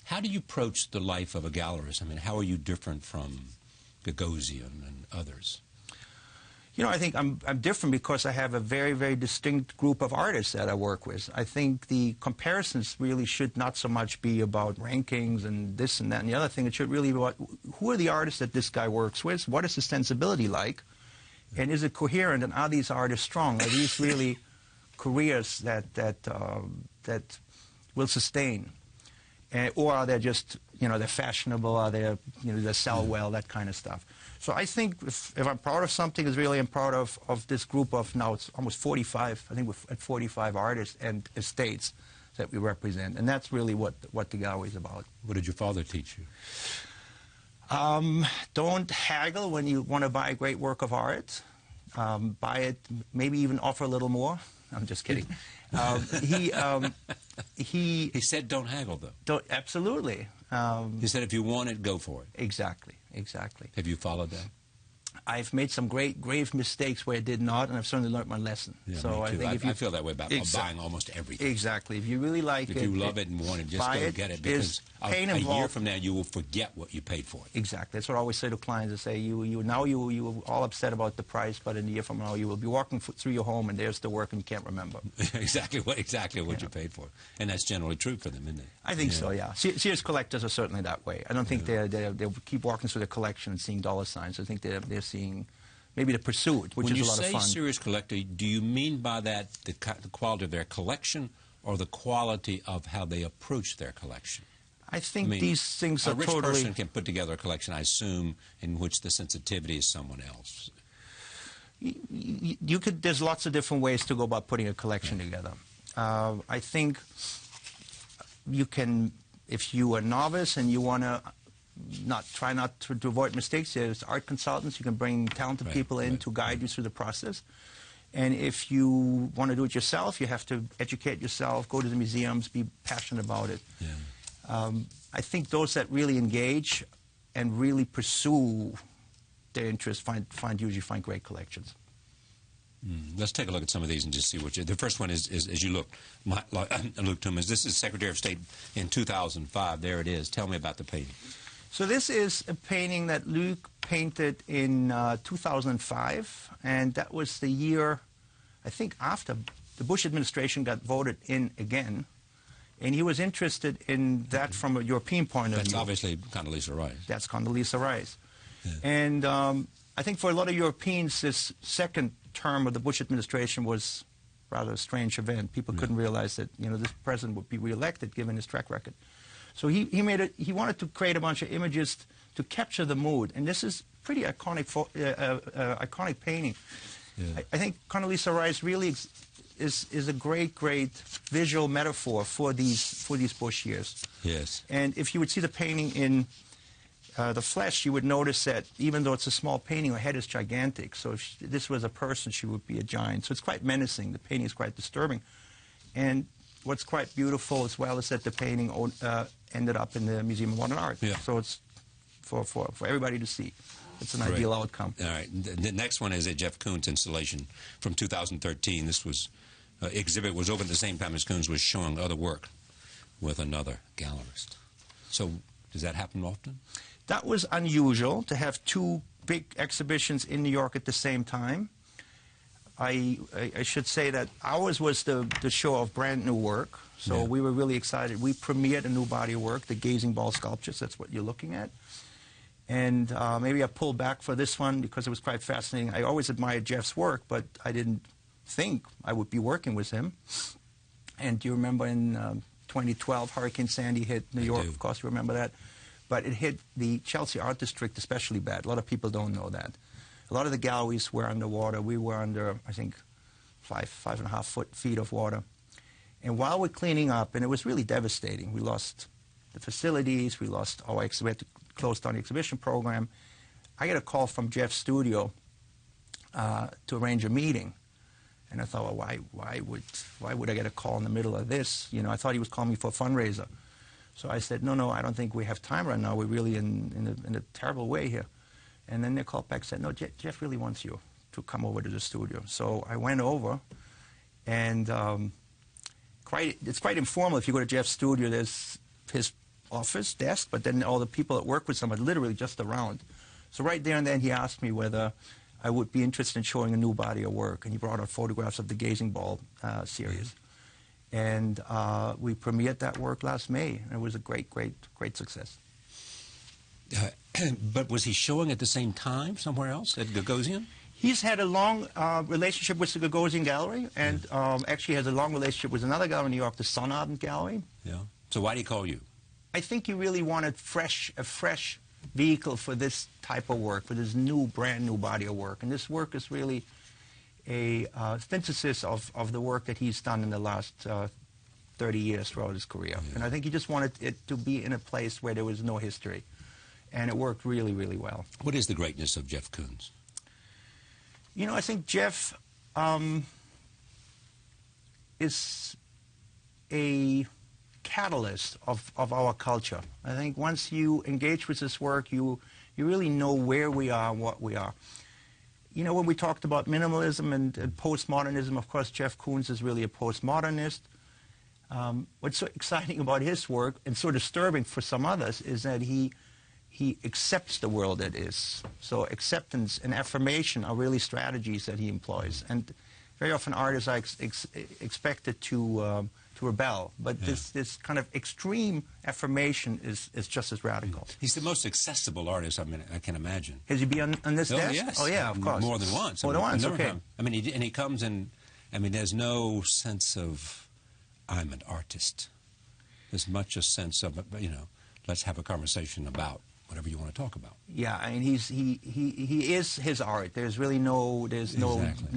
Speaker 3: How do you approach the life of a gallerist? I mean, how are you different from Gagosian and others?
Speaker 5: You know, I think I'm different because I have a very, very distinct group of artists that I work with. I think the comparisons really should not so much be about rankings and this and that and the other thing. It should really be about who are the artists that this guy works with, what is his sensibility like, and is it coherent, and are these artists strong? Are these really careers that will sustain? Or are they just, you know, they're fashionable, are they, you know, they sell well, that kind of stuff. So I think if I'm proud of something, it's really I'm proud of this group of, now it's almost 45, I think we're at 45 artists and estates that we represent. And that's really what the gallery is about.
Speaker 3: What did your father teach you?
Speaker 5: Don't haggle when you want to buy a great work of art. Buy it, maybe even offer a little more. I'm just kidding. He
Speaker 3: said don't haggle, though.
Speaker 5: Absolutely.
Speaker 3: He said if you want it, go for it.
Speaker 5: Exactly.
Speaker 3: Have you followed that?
Speaker 5: I've made some grave mistakes where I did not, and I've certainly learned my lesson.
Speaker 3: Yeah,
Speaker 5: so
Speaker 3: me too.
Speaker 5: I think
Speaker 3: I feel that way about buying almost everything.
Speaker 5: Exactly. If you really like it,
Speaker 3: if you love it and want it, just go get it, because a year from now you will forget what you paid for it.
Speaker 5: Exactly. That's what I always say to clients. I say you were all upset about the price, but in a year from now you will be walking through your home and there's the work and you can't remember.
Speaker 3: exactly what you paid for, and that's generally true for them, isn't it?
Speaker 5: I think so. Yeah. Serious collectors are certainly that way. I don't think they keep walking through the collection and seeing dollar signs. I think they're seeing maybe the pursuit, which is a lot of fun.
Speaker 3: When you say serious collector, do you mean by that the quality of their collection or the quality of how they approach their collection?
Speaker 5: I think these things are totally...
Speaker 3: A rich person can put together a collection, I assume, in which the sensitivity is someone else.
Speaker 5: There's lots of different ways to go about putting a collection together. I think you can, if you are a novice and you want to try not to avoid mistakes, there's art consultants. You can bring talented people in to guide you through the process. And if you want to do it yourself, you have to educate yourself, go to the museums, be passionate about it.
Speaker 3: Yeah.
Speaker 5: I think those that really engage and really pursue their interests usually find great collections.
Speaker 3: Let's take a look at some of these and just see what the first one is as you look, Luc Tuymans. This is Secretary of State in 2005. There it is. Tell me about the painting.
Speaker 5: So this is a painting that Luc painted in 2005, and that was the year, I think, after the Bush administration got voted in again, and he was interested in that from a European point of view.
Speaker 3: That's obviously Condoleezza Rice.
Speaker 5: That's Condoleezza Rice.
Speaker 3: Yeah.
Speaker 5: And I think for a lot of Europeans, this second term of the Bush administration was rather a strange event. People couldn't realize that, you know, this president would be reelected given his track record. So he wanted to create a bunch of images to capture the mood, and this is pretty iconic painting. Yeah. I think Condoleezza Rice really is a great visual metaphor for these Bush years.
Speaker 3: Yes.
Speaker 5: And if you would see the painting in the flesh, you would notice that even though it's a small painting, her head is gigantic. So if this was a person, she would be a giant. So it's quite menacing. The painting is quite disturbing. And what's quite beautiful as well is that the painting ended up in the Museum of Modern Art.
Speaker 3: Yeah.
Speaker 5: So it's for everybody to see. it's an ideal outcome.
Speaker 3: All right. The next one is a Jeff Koons installation from 2013. This was exhibit was open at the same time as Koons was showing other work with another gallerist. So does that happen often?
Speaker 5: That was unusual to have two big exhibitions in New York at the same time. I should say that ours was the show of brand new work, so we were really excited. We premiered a new body of work, the Gazing Ball Sculptures. That's what you're looking at. And maybe I pulled back for this one because it was quite fascinating. I always admired Jeff's work, but I didn't think I would be working with him. And do you remember in 2012, Hurricane Sandy hit New York? Of course, you remember that. But it hit the Chelsea Art District especially bad. A lot of people don't know that. A lot of the galleries were underwater. We were under, I think, 5.5 feet of water. And while we're cleaning up, and it was really devastating, we lost the facilities, we lost our we had to close down the exhibition program. I get a call from Jeff's studio to arrange a meeting. And I thought, well, why would I get a call in the middle of this? You know, I thought he was calling me for a fundraiser. So I said, no, I don't think we have time right now. We're really in a terrible way here. And then they called back and said, no, Jeff really wants you to come over to the studio. So I went over, and it's quite informal. If you go to Jeff's studio, there's his office, desk, but then all the people that work with him are literally just around. So right there and then he asked me whether I would be interested in showing a new body of work, and he brought out photographs of the Gazing Ball series. And we premiered that work last May, and it was a great success.
Speaker 3: But was he showing at the same time somewhere else at Gagosian?
Speaker 5: He's had a long relationship with the Gagosian Gallery, and actually has a long relationship with another gallery in New York, the Sonnabend Gallery.
Speaker 3: Yeah. So why did he call you?
Speaker 5: I think he really wanted a fresh vehicle for this type of work, for this brand new body of work. And this work is really a synthesis of the work that he's done in the last 30 years throughout his career. Yeah. And I think he just wanted it to be in a place where there was no history. And it worked really, really well.
Speaker 3: What is the greatness of Jeff Koons?
Speaker 5: You know, I think Jeff is a catalyst of our culture. I think once you engage with this work, you really know where we are and what we are. You know, when we talked about minimalism and postmodernism, of course, Jeff Koons is really a postmodernist. What's so exciting about his work, and so disturbing for some others, is that he accepts the world that is. So acceptance and affirmation are really strategies that he employs. And very often artists are expected to rebel. But this kind of extreme affirmation is just as radical.
Speaker 3: He's the most accessible artist I can imagine.
Speaker 5: Has he been on this desk?
Speaker 3: Yes.
Speaker 5: Oh, yeah, of course.
Speaker 3: More than once.
Speaker 5: More than once, okay.
Speaker 3: I mean, he comes in, I mean, there's no sense of, I'm an artist. There's much a sense of, you know, let's have a conversation about whatever you want to talk about.
Speaker 5: Yeah, I mean, he is his art. There's really no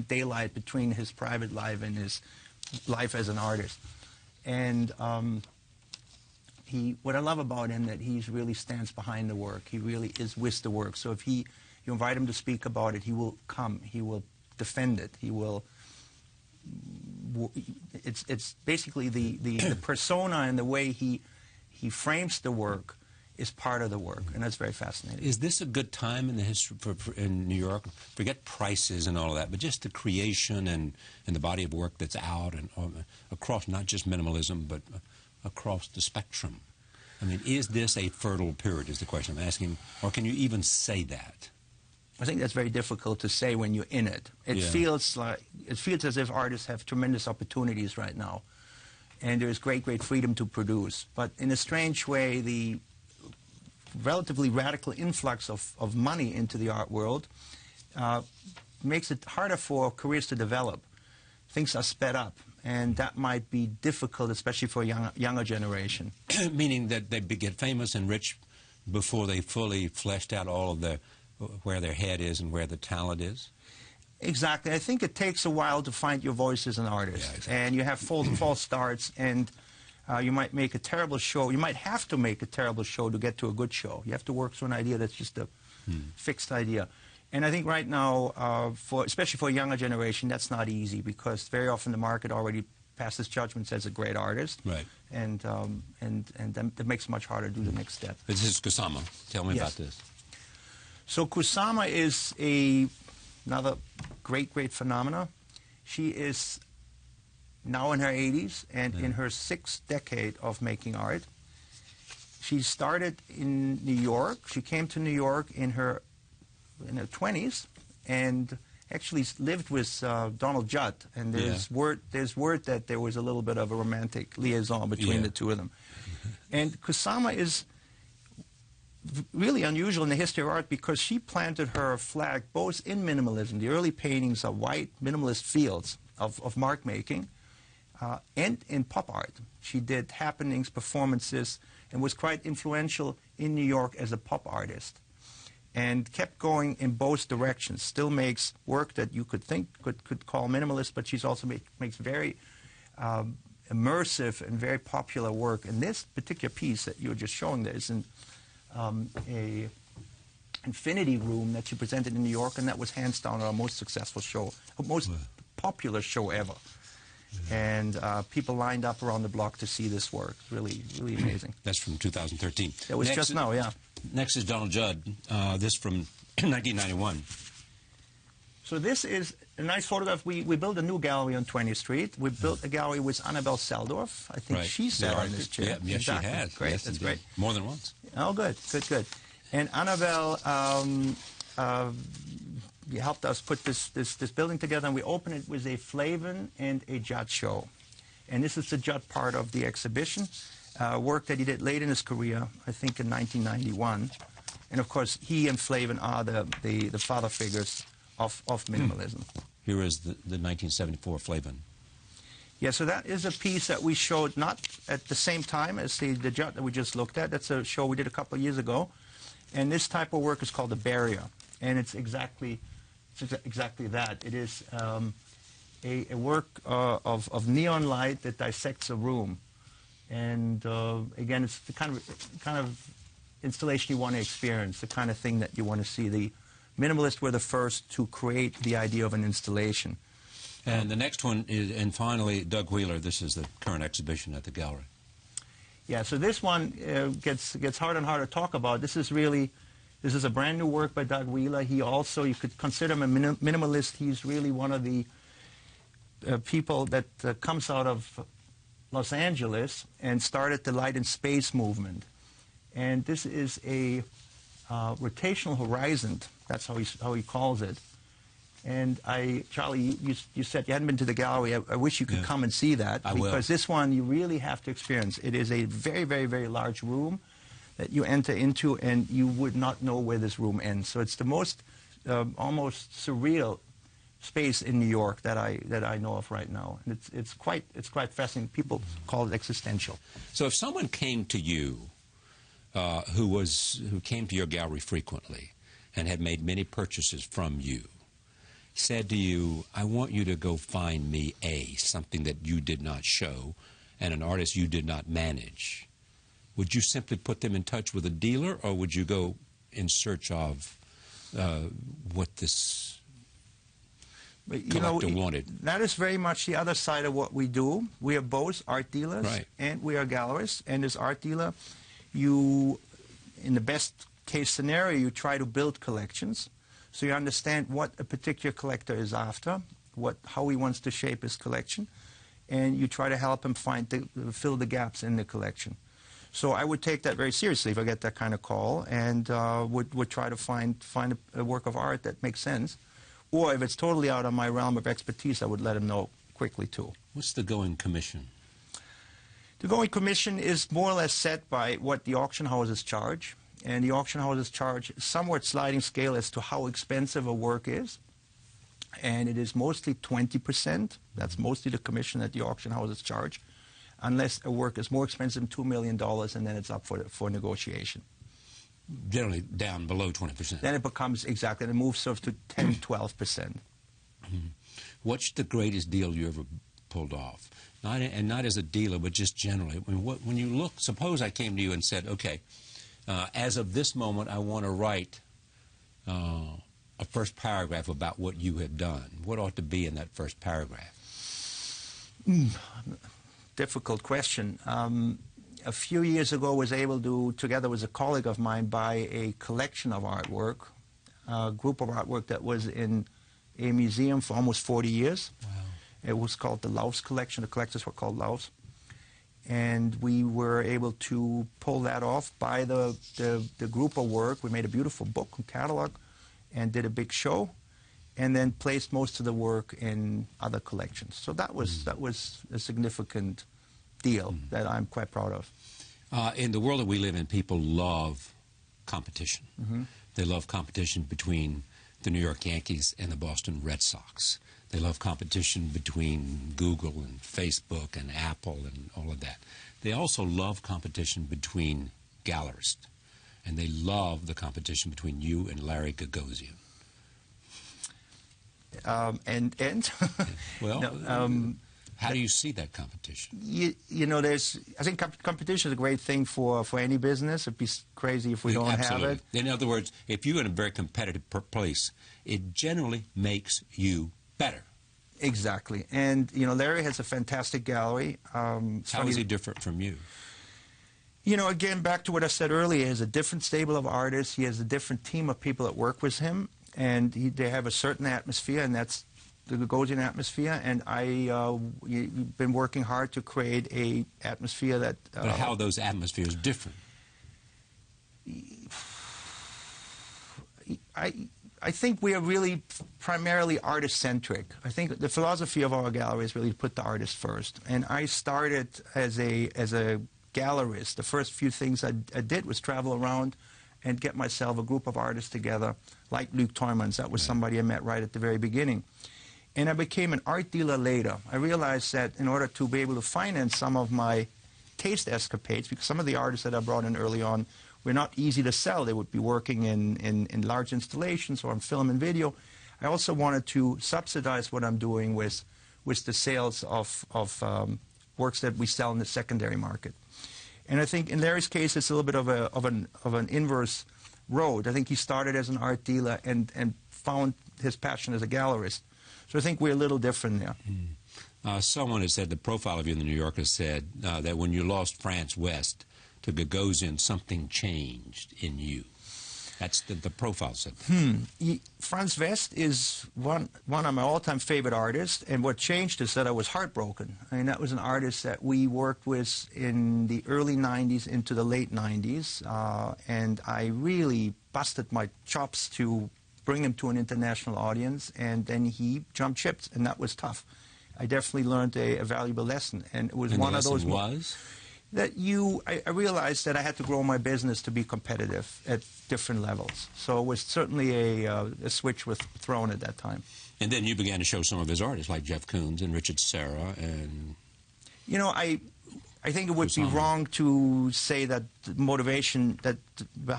Speaker 5: daylight between his private life and his life as an artist. And what I love about him that he really stands behind the work. He really is with the work. So if you invite him to speak about it, he will come. He will defend it. He will. It's basically the persona and the way he frames the work is part of the work, and that's very fascinating.
Speaker 3: Is this a good time in the history in New York? Forget prices and all of that, but just the creation and the body of work that's out and across not just minimalism, but across the spectrum. I mean, is this a fertile period is the question I'm asking, or can you even say that?
Speaker 5: I think that's very difficult to say when you're in it. It feels as if artists have tremendous opportunities right now, and there's great freedom to produce. But in a strange way, the relatively radical influx of money into the art world makes it harder for careers to develop. Things are sped up, and that might be difficult, especially for a younger generation.
Speaker 3: Meaning that they get famous and rich before they fully fleshed out all of where their head is and where the talent is?
Speaker 5: Exactly. I think it takes a while to find your voice as an artist. Yeah, exactly. And you have false starts, and you might make a terrible show. You might have to make a terrible show to get to a good show. You have to work through an idea that's just a fixed idea. And I think right now, especially for a younger generation, that's not easy, because very often the market already passes judgments as a great artist.
Speaker 3: Right.
Speaker 5: And that makes it much harder to do the next step.
Speaker 3: This is Kusama. Tell me about this.
Speaker 5: So Kusama is another great phenomena. She is now in her 80s and in her 6th decade of making art. She started in New York. She came to New York in her 20s and actually lived with Donald Judd. And there's word that there was a little bit of a romantic liaison between the two of them. And Kusama is really unusual in the history of art because she planted her flag both in minimalism. The early paintings are white minimalist fields of mark making, and in pop art. She did happenings, performances, and was quite influential in New York as a pop artist, and kept going in both directions. Still makes work that you could call minimalist, but she's also makes very immersive and very popular work. And this particular piece that you were just showing, there is a infinity room that she presented in New York, and that was hands down our most successful show, most popular show ever. And people lined up around the block to see this work. Really amazing.
Speaker 3: That's from 2013.
Speaker 5: It was just now, yeah.
Speaker 3: Next is Donald Judd. This from 1991.
Speaker 5: So this is a nice photograph. We built a new gallery on 20th Street. We built a gallery with Annabelle Seldorf. I think she sat in this chair.
Speaker 3: Yeah,
Speaker 5: exactly.
Speaker 3: she has.
Speaker 5: Great,
Speaker 3: yes,
Speaker 5: that's
Speaker 3: indeed.
Speaker 5: great.
Speaker 3: More than once.
Speaker 5: Oh, good. And Annabelle helped us put this building together, and we opened it with a Flavin and a Judd show. And this is the Judd part of the exhibition, work that he did late in his career, I think in 1991. And of course, he and Flavin are the father figures of minimalism.
Speaker 3: Here is the 1974 Flavin.
Speaker 5: Yeah, so that is a piece that we showed not at the same time as the Judd that we just looked at. That's a show we did a couple of years ago. And this type of work is called The Barrier. And it's exactly that. It is a work of neon light that dissects a room. And again, it's the kind of installation you want to experience, the kind of thing that you want to see. The minimalists were the first to create the idea of an installation.
Speaker 3: And the next one is, and finally, Doug Wheeler. This is the current exhibition at the gallery.
Speaker 5: Yeah, so this one gets harder and harder to talk about. This is a brand new work by Doug Wheeler. He also, you could consider him a minimalist. He's really one of the people that comes out of Los Angeles and started the light and space movement. And this is a rotational horizon. That's how he calls it. And Charlie, you said you hadn't been to the gallery. I wish you could come and see that. Because this one you really have to experience. It is a very, very, very large room that you enter into, and you would not know where this room ends. So it's the most almost surreal space in New York that I know of right now. And it's quite fascinating. People call it existential.
Speaker 3: So if someone came to you, who came to your gallery frequently, and had made many purchases from you, said to you, I want you to go find me something that you did not show and an artist you did not manage, would you simply put them in touch with a dealer, or would you go in search of what this collector wanted?
Speaker 5: That is very much the other side of what we do. We are both art dealers and we are gallerists. And as art dealer, you, in the best case scenario, you try to build collections. So you understand what a particular collector is after, how he wants to shape his collection, and you try to help him fill the gaps in the collection. So I would take that very seriously if I get that kind of call, and would try to find a work of art that makes sense. Or if it's totally out of my realm of expertise, I would let him know quickly too.
Speaker 3: What's the going commission?
Speaker 5: The going commission is more or less set by what the auction houses charge. And the auction houses charge somewhat sliding scale as to how expensive a work is. And it is mostly 20%. That's mostly the commission that the auction houses charge, unless a work is more expensive than $2 million, and then it's up for negotiation.
Speaker 3: Generally down below 20%.
Speaker 5: Then it becomes, exactly, and it moves sort of to 10, 12%.
Speaker 3: What's the greatest deal you ever pulled off? Not as a dealer, but just generally. When you look, suppose I came to you and said, okay, as of this moment, I want to write a first paragraph about what you have done. What ought to be in that first paragraph?
Speaker 5: Difficult question. A few years ago, I was able to, together with a colleague of mine, buy a collection of artwork group of artwork that was in a museum for almost 40 years.
Speaker 3: Wow.
Speaker 5: It was called the Laus Collection. The collectors were called Laus. And we were able to pull that off, buy the group of work. We made a beautiful book and catalog and did a big show, and then placed most of the work in other collections. So that was a significant deal that I'm quite proud of.
Speaker 3: In the world that we live in, people love competition. They love competition between the New York Yankees and the Boston Red Sox. They love competition between Google and Facebook and Apple and all of that. They also love competition between gallerists. And they love the competition between you and Larry Gagosian. Well,
Speaker 5: no,
Speaker 3: how do you see that competition?
Speaker 5: You know, I think competition is a great thing for any business. It'd be crazy if we don't have it.
Speaker 3: In other words, if you're in a very competitive place, it generally makes you better.
Speaker 5: Exactly. And, you know, Larry has a fantastic gallery.
Speaker 3: How is he different from you?
Speaker 5: You know, again, back to what I said earlier, he has a different stable of artists. He has a different team of people that work with him. And they have a certain atmosphere, and that's the Gagosian atmosphere. And I've been working hard to create a atmosphere that...
Speaker 3: But how are those atmospheres different?
Speaker 5: I think we are really primarily artist-centric. I think the philosophy of our gallery is really to put the artist first. And I started as a gallerist. The first few things I did was travel around and get myself a group of artists together, like Luc Tuymans. That was somebody I met right at the very beginning. And I became an art dealer later. I realized that in order to be able to finance some of my taste escapades, because some of the artists that I brought in early on were not easy to sell. They would be working in large installations or on film and video. I also wanted to subsidize what I'm doing with the sales of works that we sell in the secondary market. And I think in Larry's case, it's a little bit of an inverse road. I think he started as an art dealer and found his passion as a gallerist. So I think we're a little different there.
Speaker 3: Someone has said, the profile of you in the New Yorker said that when you lost France West to Gagosian, something changed in you. That's the profile said that.
Speaker 5: Franz West is one of my all-time favorite artists, and what changed is that I was heartbroken. I mean, that was an artist that we worked with in the early 90s into the late 90s, and I really busted my chops to bring him to an international audience, and then he jumped ships, and that was tough. I definitely learned a valuable lesson, and it was one of those...
Speaker 3: was?
Speaker 5: That I realized that I had to grow my business to be competitive at different levels. So it was certainly a switch was thrown at that time.
Speaker 3: And then you began to show some of his artists, like Jeff Koons and Richard Serra and... You
Speaker 5: know, I think it would be wrong to say that the motivation that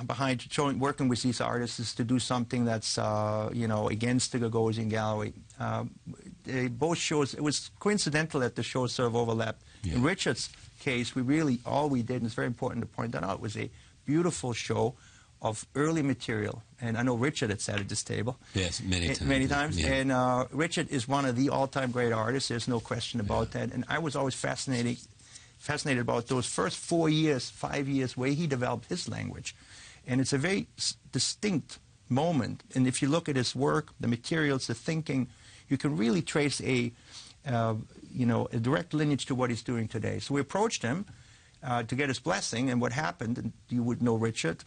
Speaker 5: behind working with these artists is to do something that's, you know, against the Gagosian Gallery. Both shows, it was coincidental that the shows sort of overlapped. Yeah. In Richard's case, all we did, and it's very important to point that out, was a beautiful show of early material. And I know Richard had sat at this table.
Speaker 3: Yes, many times.
Speaker 5: Yeah. And Richard is one of the all-time great artists. There's no question about that. And I was always fascinated about those first 4 years, 5 years, where he developed his language. And it's a very distinct moment. And if you look at his work, the materials, the thinking, you can really trace a direct lineage to what he's doing today. So we approached him to get his blessing, and what happened, and you would know Richard,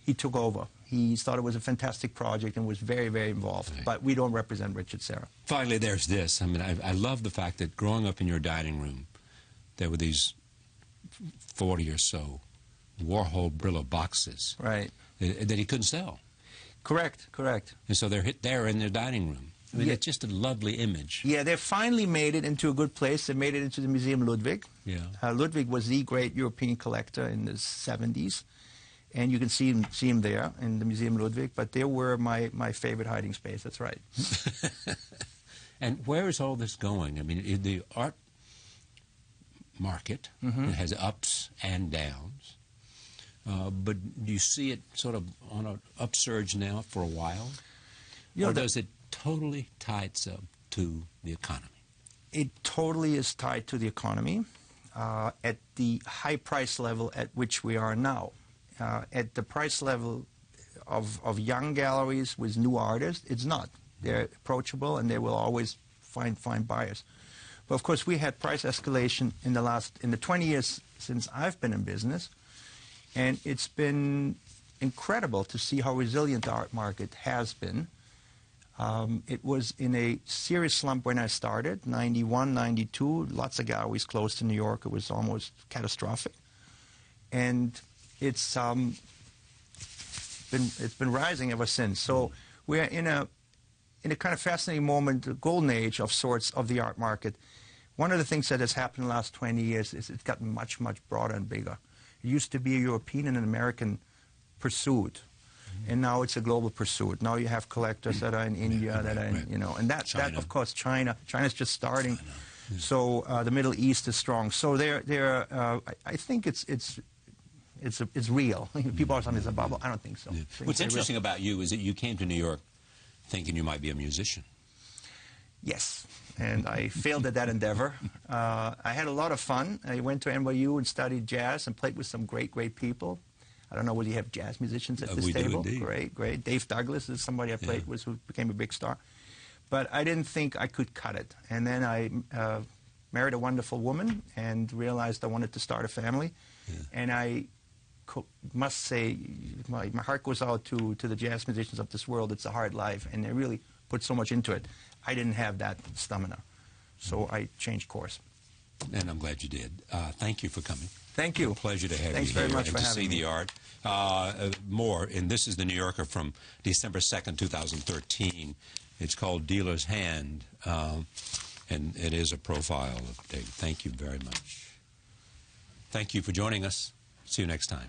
Speaker 5: he took over. He thought it was a fantastic project and was very, very involved. Right. But we don't represent Richard Serra. Finally,
Speaker 3: there's this. I mean, I love the fact that growing up in your dining room, there were these 40 or so Warhol Brillo boxes.
Speaker 5: Right.
Speaker 3: That he couldn't sell.
Speaker 5: Correct.
Speaker 3: And so they're there in their dining room. I mean, it's just a lovely image.
Speaker 5: Yeah, they finally made it into a good place. They made it into the Museum Ludwig.
Speaker 3: Yeah.
Speaker 5: Ludwig was the great European collector in the 70s. And you can see him there in the Museum Ludwig. But they were my favorite hiding space. That's right.
Speaker 3: And where is all this going? I mean, the art market it has ups and downs. But do you see it sort of on an upsurge now for a while? Or does it totally tie itself to the economy?
Speaker 5: It totally is tied to the economy at the high price level at which we are now. At the price level of young galleries with new artists. It's not. They're approachable, and they will always find buyers. But of course, we had price escalation in the 20 years since I've been in business, and it's been incredible to see how resilient the art market has been. It was in a serious slump when I started, 91, 92. Lots of galleries closed in New York. It was almost catastrophic. And it's been rising ever since. So we're in a kind of fascinating moment, a golden age of sorts of the art market. One of the things that has happened in the last 20 years is it's gotten much, much broader and bigger. It used to be a European and an American pursuit, and now it's a global pursuit. Now you have collectors that are in India, that are in, and that of course China's just starting. So the Middle East is strong. So I think it's real. People are saying it's a bubble. I don't think so.
Speaker 3: Yeah. What's interesting about you is that you came to New York thinking you might be a musician.
Speaker 5: Yes, and I failed at that endeavor. I had a lot of fun. I went to NYU and studied jazz and played with some great, great people. I don't know whether you have jazz musicians at this table.
Speaker 3: We do indeed.
Speaker 5: Great, great. Dave Douglas is somebody I played with who became a big star. But I didn't think I could cut it. And then I married a wonderful woman and realized I wanted to start a family. Yeah. And I must say, my heart goes out to the jazz musicians of this world. It's a hard life, and they really put so much into it. I didn't have that stamina, so I changed course.
Speaker 3: And I'm glad you did. Thank you for coming.
Speaker 5: Thank you.
Speaker 3: It's a pleasure to have
Speaker 5: Thanks
Speaker 3: you
Speaker 5: very
Speaker 3: here
Speaker 5: much
Speaker 3: and
Speaker 5: for
Speaker 3: to
Speaker 5: having
Speaker 3: see
Speaker 5: me.
Speaker 3: the art. More, and this is the New Yorker from December 2nd, 2013. It's called Dealer's Hand, and it is a profile of David. Thank you very much. Thank you for joining us. See you next time.